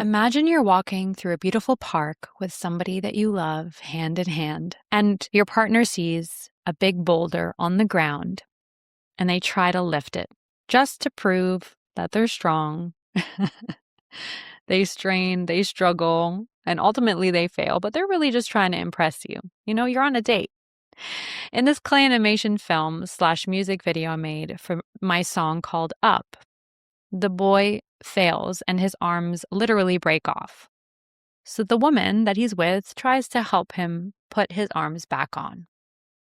Imagine you're walking through a beautiful park with somebody that you love hand in hand, and your partner sees a big boulder on the ground and they try to lift it just to prove that they're strong. They strain, they struggle, and ultimately they fail, but they're really just trying to impress you. You're on a date. In this clay animation film / music video I made for my song called Up, the boy fails and his arms literally break off. So the woman that he's with tries to help him put his arms back on.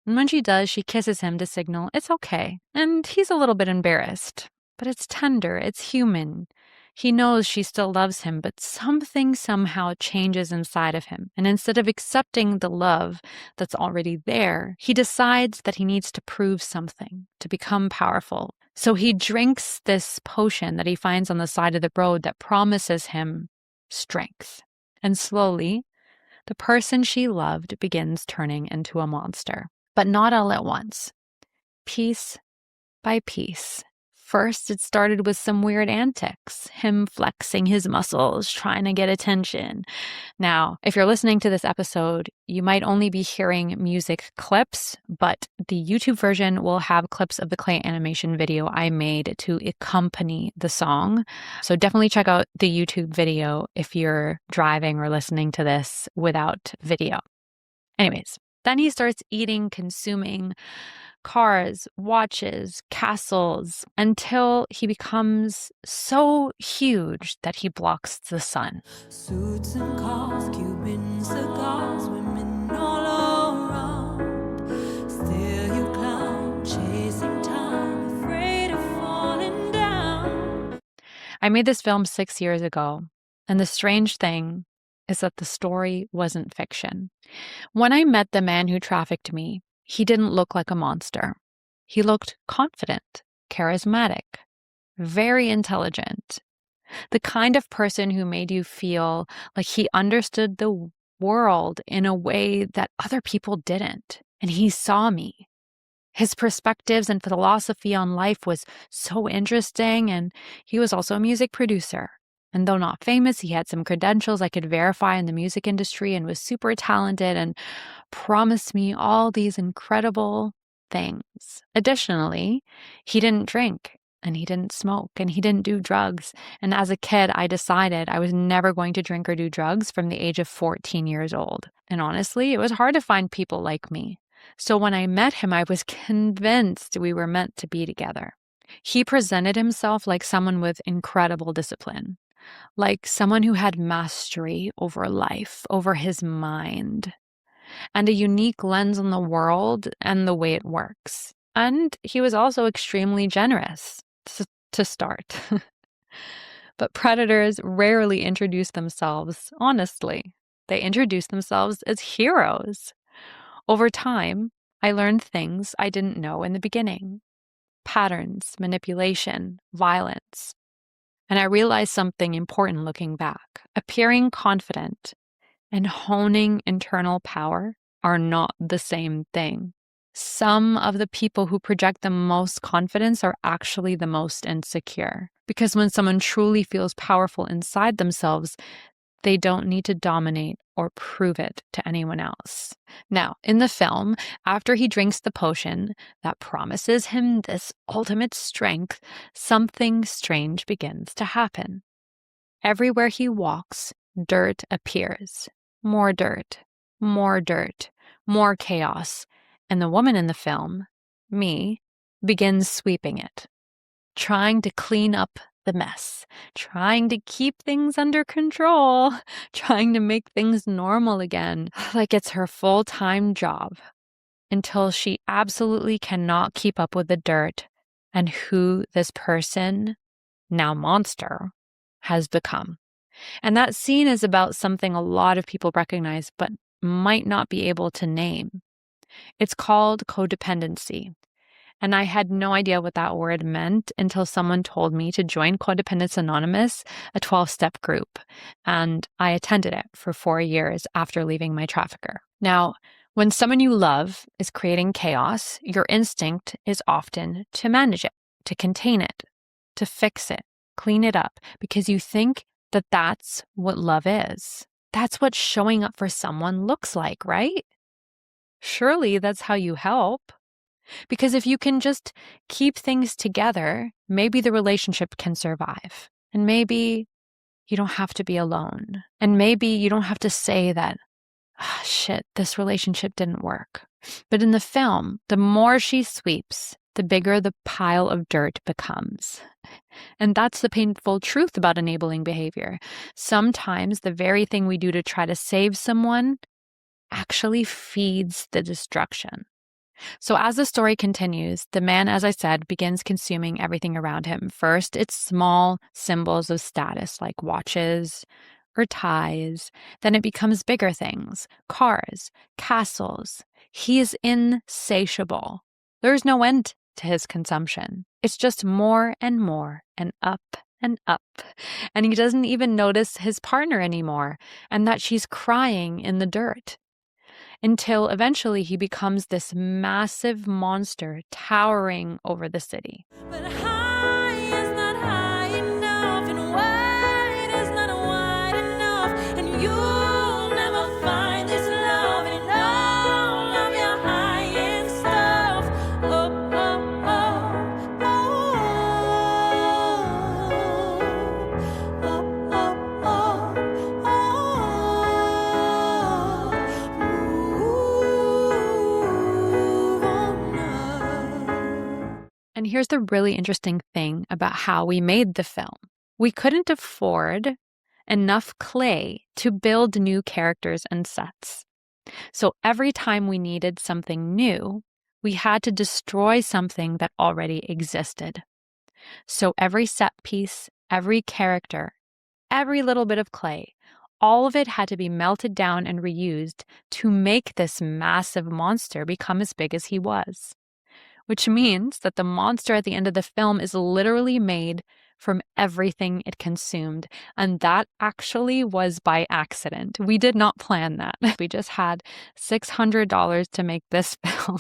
And when she does, she kisses him to signal it's okay. And he's a little bit embarrassed, but it's tender, it's human. He knows she still loves him, but something somehow changes inside of him. And instead of accepting the love that's already there, he decides that he needs to prove something, to become powerful. So he drinks this potion that he finds on the side of the road that promises him strength. And slowly, the person she loved begins turning into a monster. But not all at once. Piece by piece. First, it started with some weird antics, him flexing his muscles, trying to get attention. Now, if you're listening to this episode, you might only be hearing music clips, but the YouTube version will have clips of the clay animation video I made to accompany the song. So definitely check out the YouTube video if you're driving or listening to this without video. Anyways, then he starts eating, consuming cars, watches, castles, until he becomes so huge that he blocks the sun. Suits and cars, Cuban cigars, women all around. Still you clown, chasing time, afraid of falling down. I made this film 6 years ago, and the strange thing is that the story wasn't fiction. When I met the man who trafficked me, he didn't look like a monster. He looked confident, charismatic, very intelligent. The kind of person who made you feel like he understood the world in a way that other people didn't. And he saw me. His perspectives and philosophy on life was so interesting, and he was also a music producer. And though not famous, he had some credentials I could verify in the music industry and was super talented and promised me all these incredible things. Additionally, he didn't drink and he didn't smoke and he didn't do drugs. And as a kid, I decided I was never going to drink or do drugs from the age of 14 years old. And honestly, it was hard to find people like me. So when I met him, I was convinced we were meant to be together. He presented himself like someone with incredible discipline, like someone who had mastery over life, over his mind, and a unique lens on the world and the way it works. And he was also extremely generous to start. But predators rarely introduce themselves honestly. They introduce themselves as heroes. Over time, I learned things I didn't know in the beginning. Patterns, manipulation, violence. And I realized something important looking back. Appearing confident and honing internal power are not the same thing. Some of the people who project the most confidence are actually the most insecure. Because when someone truly feels powerful inside themselves, they don't need to dominate or prove it to anyone else. Now, in the film, after he drinks the potion that promises him this ultimate strength, something strange begins to happen. Everywhere he walks, dirt appears. More dirt, more dirt, more chaos. And the woman in the film, me, begins sweeping it, trying to clean up the mess, trying to keep things under control, trying to make things normal again, like it's her full-time job, until she absolutely cannot keep up with the dirt and who this person, now monster, has become. And that scene is about something a lot of people recognize but might not be able to name. It's called codependency. And I had no idea what that word meant until someone told me to join Codependence Anonymous, a 12-step group. And I attended it for 4 years after leaving my trafficker. Now, when someone you love is creating chaos, your instinct is often to manage it, to contain it, to fix it, clean it up, because you think that that's what love is. That's what showing up for someone looks like, right? Surely that's how you help. Because if you can just keep things together, maybe the relationship can survive. And maybe you don't have to be alone. And maybe you don't have to say that, ah, shit, this relationship didn't work. But in the film, the more she sweeps, the bigger the pile of dirt becomes. And that's the painful truth about enabling behavior. Sometimes the very thing we do to try to save someone actually feeds the destruction. So as the story continues, the man, as I said, begins consuming everything around him. First, it's small symbols of status like watches or ties. Then it becomes bigger things, cars, castles. He is insatiable. There's no end to his consumption. It's just more and more and up and up. And he doesn't even notice his partner anymore and that she's crying in the dirt, until eventually he becomes this massive monster towering over the city. But high is not high enough, and wide is not wide enough, and you'll never find this love in all of your high-end stuff. Oh, oh, oh, oh, oh, oh, oh, oh. And here's the really interesting thing about how we made the film. We couldn't afford enough clay to build new characters and sets. So every time we needed something new, we had to destroy something that already existed. So every set piece, every character, every little bit of clay, all of it had to be melted down and reused to make this massive monster become as big as he was. Which means that the monster at the end of the film is literally made from everything it consumed. And that actually was by accident. We did not plan that. We just had $600 to make this film.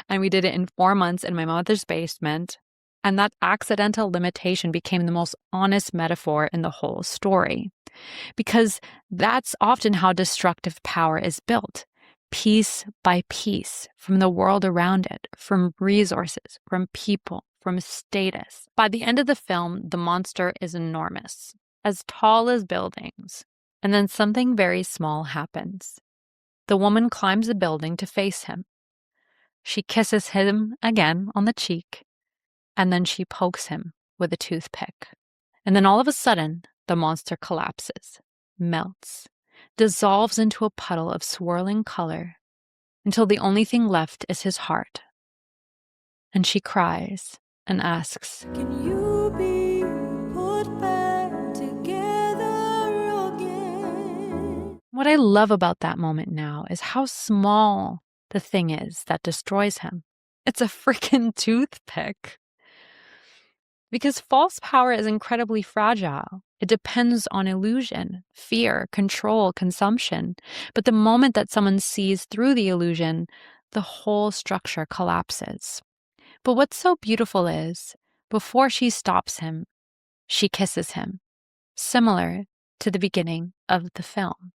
And we did it in 4 months in my mother's basement. And that accidental limitation became the most honest metaphor in the whole story. Because that's often how destructive power is built. Piece by piece, from the world around it, from resources, from people, from status. By the end of the film, the monster is enormous, as tall as buildings. And then something very small happens. The woman climbs a building to face him. She kisses him again on the cheek, and then she pokes him with a toothpick. And then all of a sudden, the monster collapses, melts, dissolves into a puddle of swirling color until the only thing left is his heart. And she cries and asks, Can you be put back together again? What I love about that moment now is how small the thing is that destroys him. It's a freaking toothpick. Because false power is incredibly fragile. It depends on illusion, fear, control, consumption. But the moment that someone sees through the illusion, the whole structure collapses. But what's so beautiful is, before she stops him, she kisses him, similar to the beginning of the film.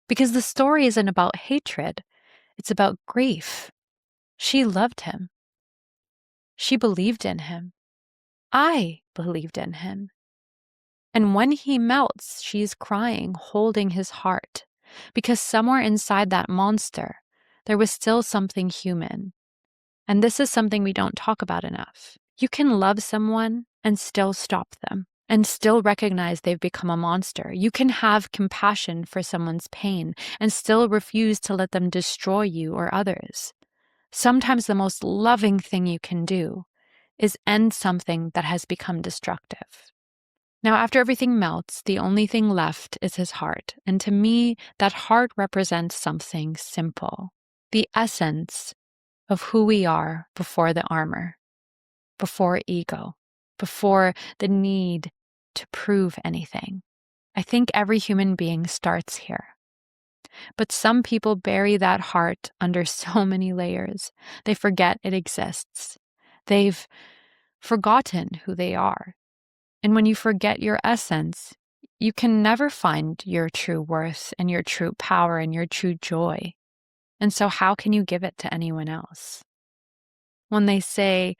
Because the story isn't about hatred, it's about grief. She loved him. She believed in him. I believed in him. And when he melts, she's crying, holding his heart, because somewhere inside that monster, there was still something human. And this is something we don't talk about enough. You can love someone and still stop them, and still recognize they've become a monster. You can have compassion for someone's pain and still refuse to let them destroy you or others. Sometimes the most loving thing you can do is end something that has become destructive. Now, after everything melts, the only thing left is his heart. And to me, that heart represents something simple, the essence of who we are before the armor, before ego, before the need to prove anything. I think every human being starts here. But some people bury that heart under so many layers. They forget it exists. They've forgotten who they are. And when you forget your essence, you can never find your true worth and your true power and your true joy. And so, how can you give it to anyone else? When they say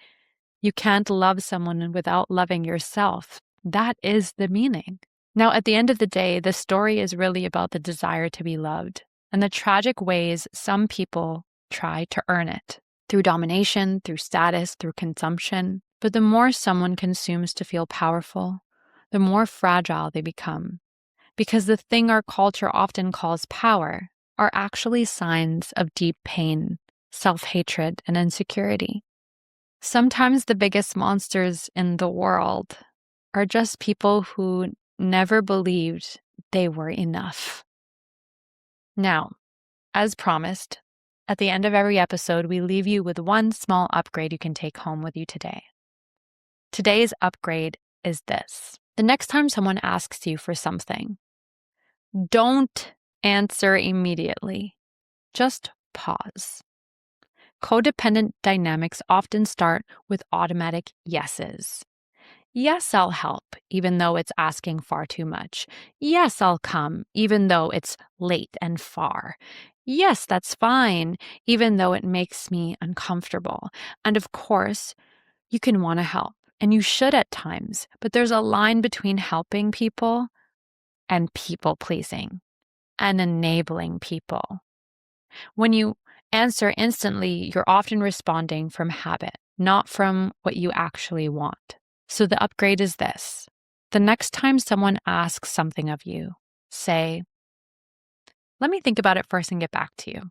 you can't love someone without loving yourself, that is the meaning. Now, at the end of the day, the story is really about the desire to be loved and the tragic ways some people try to earn it through domination, through status, through consumption. But the more someone consumes to feel powerful, the more fragile they become. Because the thing our culture often calls power are actually signs of deep pain, self-hatred, and insecurity. Sometimes the biggest monsters in the world are just people who never believed they were enough. Now, as promised, at the end of every episode, we leave you with one small upgrade you can take home with you today. Today's upgrade is this. The next time someone asks you for something, don't answer immediately. Just pause. Codependent dynamics often start with automatic yeses. Yes, I'll help, even though it's asking far too much. Yes, I'll come, even though it's late and far. Yes, that's fine, even though it makes me uncomfortable. And of course, you can want to help, and you should at times, but there's a line between helping people and people pleasing and enabling people. When you answer instantly, you're often responding from habit, not from what you actually want. So the upgrade is this. The next time someone asks something of you, say, let me think about it first and get back to you.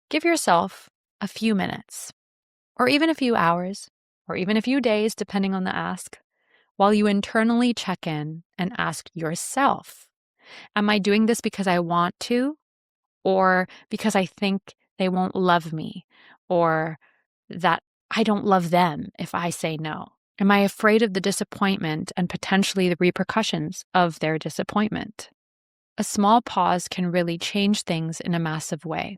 Give yourself a few minutes, or even a few hours, or even a few days, depending on the ask, while you internally check in and ask yourself, am I doing this because I want to, or because I think they won't love me, or that I don't love them if I say no? Am I afraid of the disappointment and potentially the repercussions of their disappointment? A small pause can really change things in a massive way.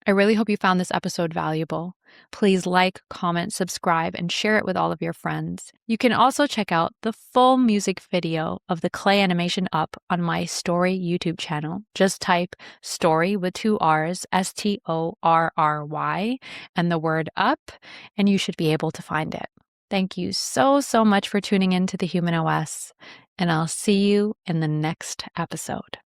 I really hope you found this episode valuable. Please like, comment, subscribe, and share it with all of your friends. You can also check out the full music video of the clay animation up on my Story YouTube channel. Just type story with 2 R's, STORRY, and the word up, and you should be able to find it. Thank you so much for tuning in to the Human OS, and I'll see you in the next episode.